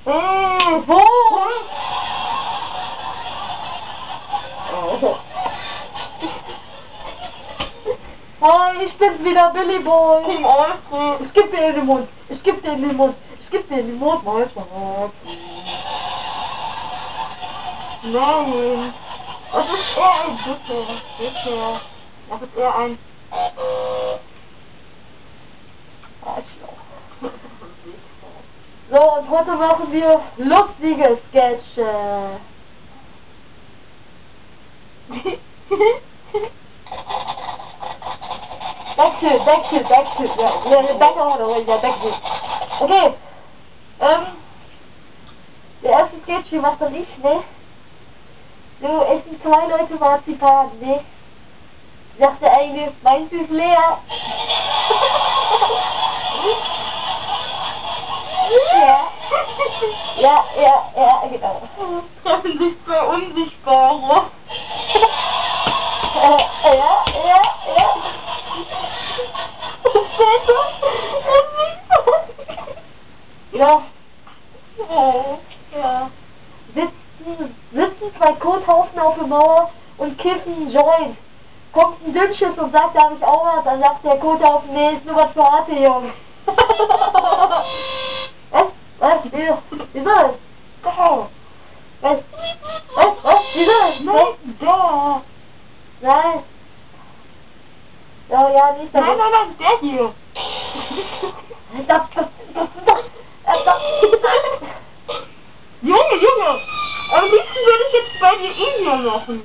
Wo? Oh, ich bin's wieder, Billy Boy. Ich geb dir in den Mund. Ich geb dir in den Mund. Ich geb dir in den Mund. Nein. Das ist eher ein Bitte. Bitte. Das ist eher ein So, und heute machen wir lustige Sketche. Backfield. Ja, Backfield. Okay. Der erste Sketch, wie macht dann ich, ne? So, essen zwei Leute Marzipan, ne? Sagt der eine, meins ist leer. Ja, genau. treffen sich zwei Unsichtbare. Ja. Ja. Ja. Sitzen zwei Kothaufen auf der Mauer und kiffen einen Joint. Kommt ein Dünnschiss und sagt, darf ich auch was? Dann sagt der Kothaufen, nee, ist nur was für harte Jungs. Was? Wieso? Was? Wieso? Nein, der. Nein. Ja, nicht Nein, der hier. Junge. Am liebsten würde ich jetzt bei dir Emil machen.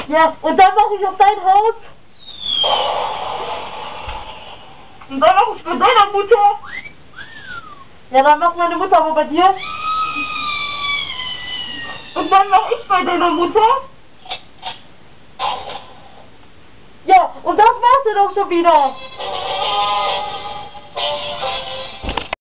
Ja, und dann mache ich auf dein Haus. Und dann mache ich bei deiner Mutter. Ja, dann macht meine Mutter aber bei dir. Und dann mache ich bei deiner Mutter. Ja, und das war's dann auch schon wieder.